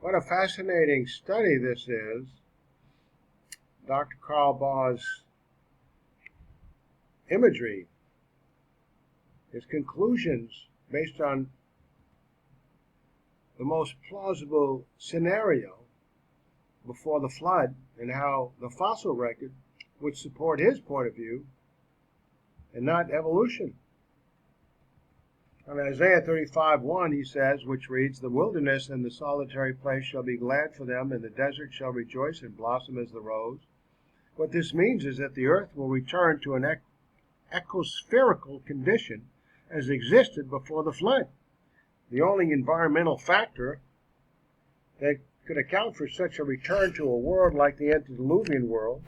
What a fascinating study this is. Dr. Carl Baugh's imagery, his conclusions based on the most plausible scenario before the flood, and how the fossil record would support his point of view and not evolution. In Isaiah 35:1 he says, which reads, "The wilderness and the solitary place shall be glad for them, and the desert shall rejoice and blossom as the rose." What this means is that the earth will return to an ecospherical condition as existed before the flood. The only environmental factor that could account for such a return to a world like the antediluvian world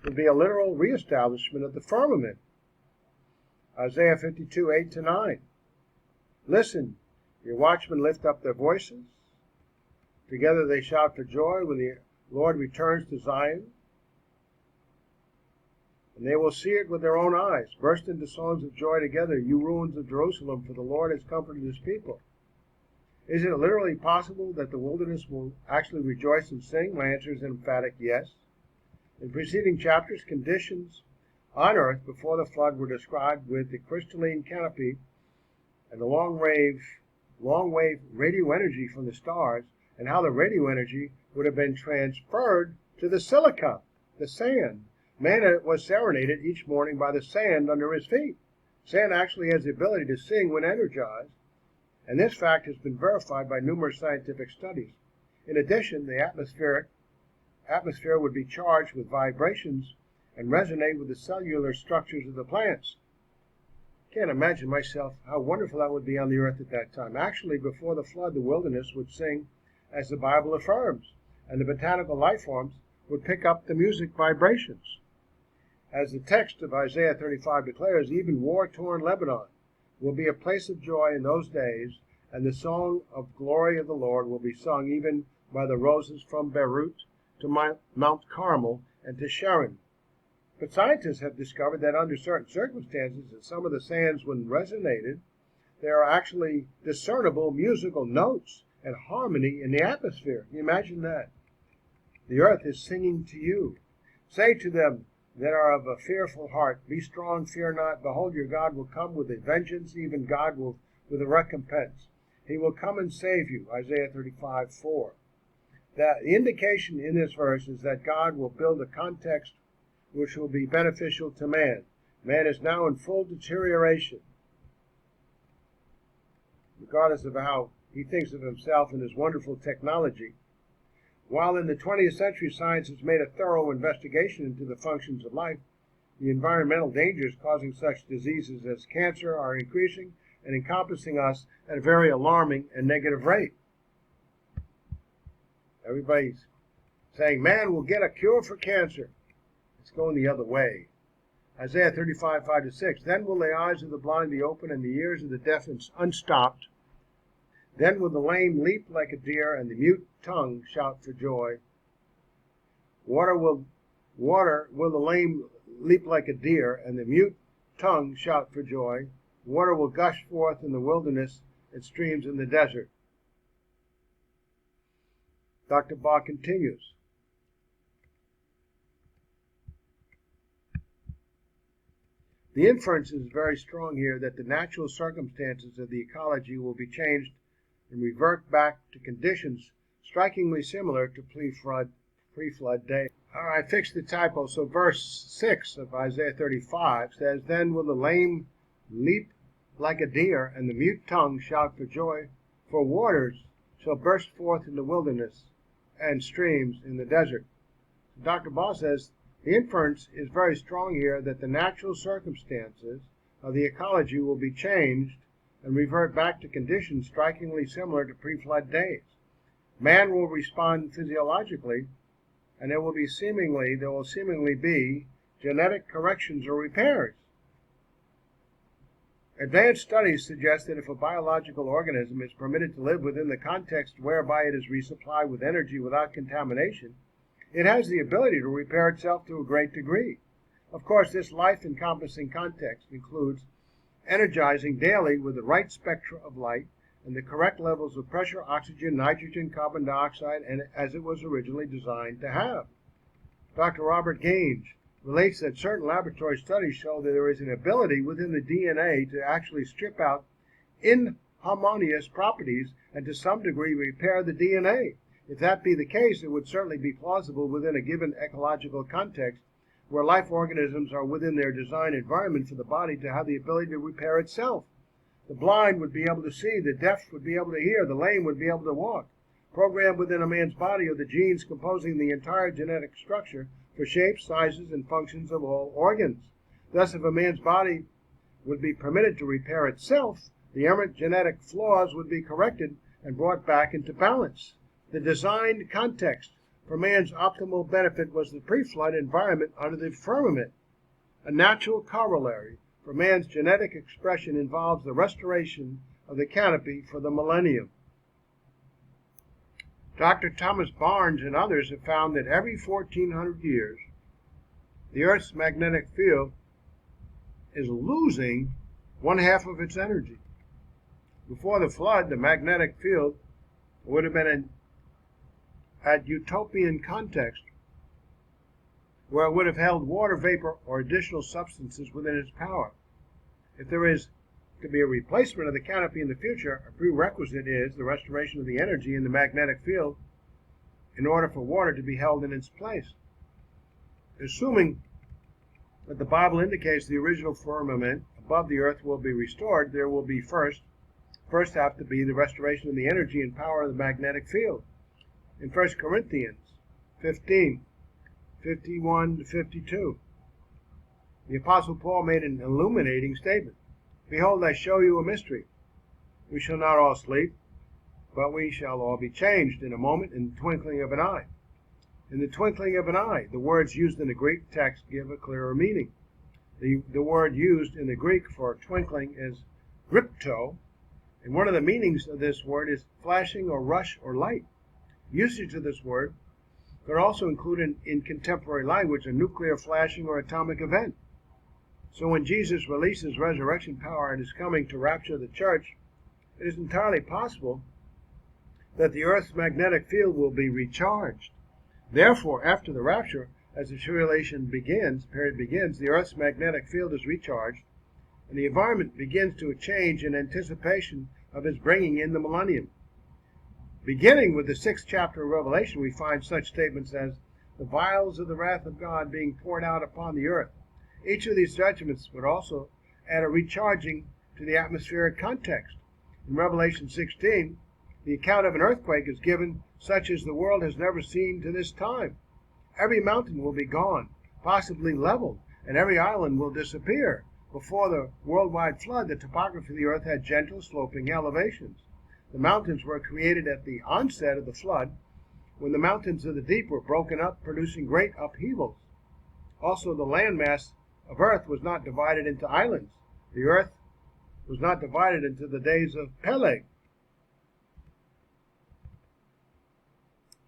would be a literal reestablishment of the firmament. Isaiah 52:8-9. "Listen, your watchmen lift up their voices. Together they shout for joy when the Lord returns to Zion. And they will see it with their own eyes. Burst into songs of joy together, you ruins of Jerusalem, for the Lord has comforted his people." Is it literally possible that the wilderness will actually rejoice and sing? My answer is an emphatic yes. In preceding chapters, conditions on earth before the flood were described with the crystalline canopy and the long wave radio energy from the stars, and how the radio energy would have been transferred to the silica, the sand. Man was serenaded each morning by the sand under his feet. Sand actually has the ability to sing when energized, and this fact has been verified by numerous scientific studies. In addition, the atmosphere would be charged with vibrations and resonate with the cellular structures of the plants. Can't imagine myself how wonderful that would be on the earth at that time. Actually, before the flood, the wilderness would sing as the Bible affirms, and the botanical life forms would pick up the music vibrations. As the text of Isaiah 35 declares, even war-torn Lebanon will be a place of joy in those days, and the song of glory of the Lord will be sung even by the roses from Beirut to Mount Carmel and to Sharon. But scientists have discovered that under certain circumstances, that some of the sands, when resonated, there are actually discernible musical notes and harmony in the atmosphere. Can you imagine that? The earth is singing to you. Say to them that are of a fearful heart, be strong, fear not. Behold, your God will come with a vengeance, even God will with a recompense. He will come and save you. Isaiah 35:4. The indication in this verse is that God will build a context which will be beneficial to man. Man is now in full deterioration, regardless of how he thinks of himself and his wonderful technology. While in the 20th century science has made a thorough investigation into the functions of life, the environmental dangers causing such diseases as cancer are increasing and encompassing us at a very alarming and negative rate. Everybody's saying man will get a cure for cancer. It's going the other way. Isaiah 35:5-6. Then will the eyes of the blind be opened and the ears of the deaf unstopped. Then will the lame leap like a deer and the mute tongue shout for joy. Water will the lame leap like a deer and the mute tongue shout for joy. Water will gush forth in the wilderness and streams in the desert. Dr. Baugh continues. The inference is very strong here that the natural circumstances of the ecology will be changed and revert back to conditions strikingly similar to pre-flood days. All right, fix the typo. So verse 6 of Isaiah 35 says, Then will the lame leap like a deer, and the mute tongue shout for joy, for waters shall burst forth in the wilderness and streams in the desert. Dr. Baugh says, the inference is very strong here that the natural circumstances of the ecology will be changed and revert back to conditions strikingly similar to pre-flood days. Man will respond physiologically, and there will seemingly be genetic corrections or repairs. Advanced studies suggest that if a biological organism is permitted to live within the context whereby it is resupplied with energy without contamination, it has the ability to repair itself to a great degree. Of course, this life-encompassing context includes energizing daily with the right spectra of light and the correct levels of pressure, oxygen, nitrogen, carbon dioxide, and as it was originally designed to have. Dr. Robert Gaines relates that certain laboratory studies show that there is an ability within the DNA to actually strip out inharmonious properties and to some degree repair the DNA. If that be the case, it would certainly be plausible within a given ecological context where life organisms are within their design environment for the body to have the ability to repair itself. The blind would be able to see, the deaf would be able to hear, the lame would be able to walk. Programmed within a man's body are the genes composing the entire genetic structure for shapes, sizes, and functions of all organs. Thus, if a man's body would be permitted to repair itself, the errant genetic flaws would be corrected and brought back into balance. The designed context for man's optimal benefit was the pre-flood environment under the firmament. A natural corollary for man's genetic expression involves the restoration of the canopy for the millennium. Dr. Thomas Barnes and others have found that every 1,400 years, the Earth's magnetic field is losing one half of its energy. Before the flood, the magnetic field would have been at utopian context, where it would have held water vapor or additional substances within its power. If there is to be a replacement of the canopy in the future, a prerequisite is the restoration of the energy in the magnetic field in order for water to be held in its place. Assuming that the Bible indicates the original firmament above the earth will be restored, there will be first have to be the restoration of the energy and power of the magnetic field. In 1 Corinthians 15, 51 to 52, the Apostle Paul made an illuminating statement. Behold, I show you a mystery. We shall not all sleep, but we shall all be changed in a moment, in the twinkling of an eye. In the twinkling of an eye, the words used in the Greek text give a clearer meaning. The word used in the Greek for twinkling is grypto, and one of the meanings of this word is flashing or rush or light. Usage of this word could also include in contemporary language a nuclear flashing or atomic event. So when Jesus releases resurrection power and is coming to rapture the church, it is entirely possible that the Earth's magnetic field will be recharged. Therefore, after the rapture, as the tribulation period begins, the Earth's magnetic field is recharged, and the environment begins to change in anticipation of his bringing in the millennium. Beginning with the 6th chapter of Revelation, we find such statements as the vials of the wrath of God being poured out upon the earth. Each of these judgments would also add a recharging to the atmospheric context. In Revelation 16, the account of an earthquake is given such as the world has never seen to this time. Every mountain will be gone, possibly leveled, and every island will disappear. Before the worldwide flood, the topography of the earth had gentle sloping elevations. The mountains were created at the onset of the flood, when the mountains of the deep were broken up, producing great upheavals. Also, the landmass of earth was not divided into islands. The earth was not divided into the days of Peleg.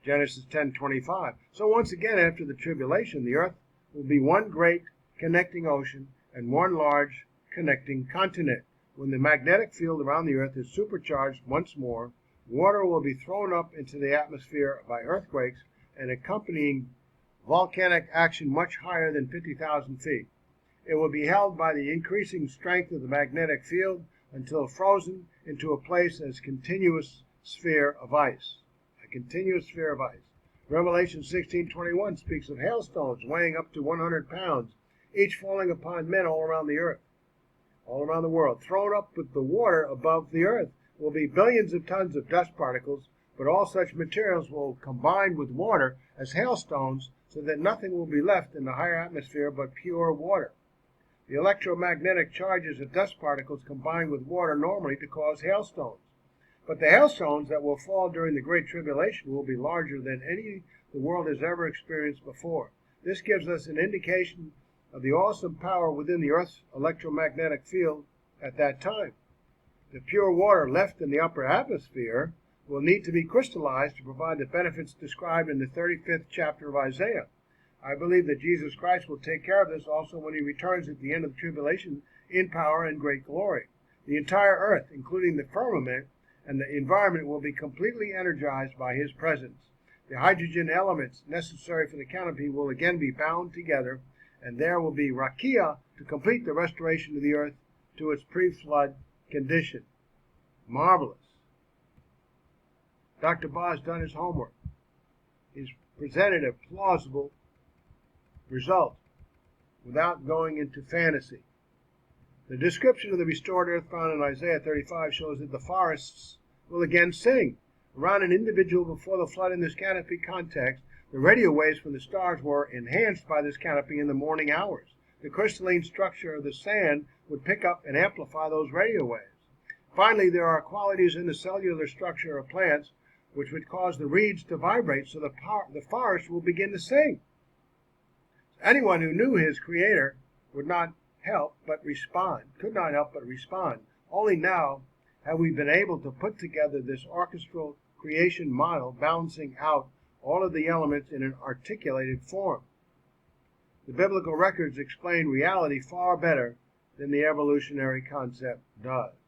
Genesis 10:25. So once again, after the tribulation, the earth will be one great connecting ocean and one large connecting continent. When the magnetic field around the earth is supercharged once more, water will be thrown up into the atmosphere by earthquakes and accompanying volcanic action much higher than 50,000 feet. It will be held by the increasing strength of the magnetic field until frozen into a place as continuous sphere of ice. A continuous sphere of ice. Revelation 16:21 speaks of hailstones weighing up to 100 pounds, each falling upon men all around the earth, all around the world. Thrown up with the water above the earth will be billions of tons of dust particles, but all such materials will combine with water as hailstones so that nothing will be left in the higher atmosphere but pure water. The electromagnetic charges of dust particles combine with water normally to cause hailstones. But the hailstones that will fall during the Great Tribulation will be larger than any the world has ever experienced before. This gives us an indication of the awesome power within the Earth's electromagnetic field at that time. The pure water left in the upper atmosphere will need to be crystallized to provide the benefits described in the 35th chapter of Isaiah. I believe that Jesus Christ will take care of this also when he returns at the end of the tribulation in power and great glory. The entire earth, including the firmament, and the environment will be completely energized by his presence. The hydrogen elements necessary for the canopy will again be bound together, and there will be rakia to complete the restoration of the earth to its pre-flood condition. Marvelous. Dr. Baugh has done his homework. He's presented a plausible result without going into fantasy. The description of the restored earth found in Isaiah 35 shows that the forests will again sing. Around an individual before the flood in this canopy context, the radio waves from the stars were enhanced by this canopy in the morning hours. The crystalline structure of the sand would pick up and amplify those radio waves. Finally, there are qualities in the cellular structure of plants which would cause the reeds to vibrate, so the forest will begin to sing. Anyone who knew his creator could not help but respond. Only now have we been able to put together this orchestral creation model, balancing out all of the elements in an articulated form. The biblical records explain reality far better than the evolutionary concept does.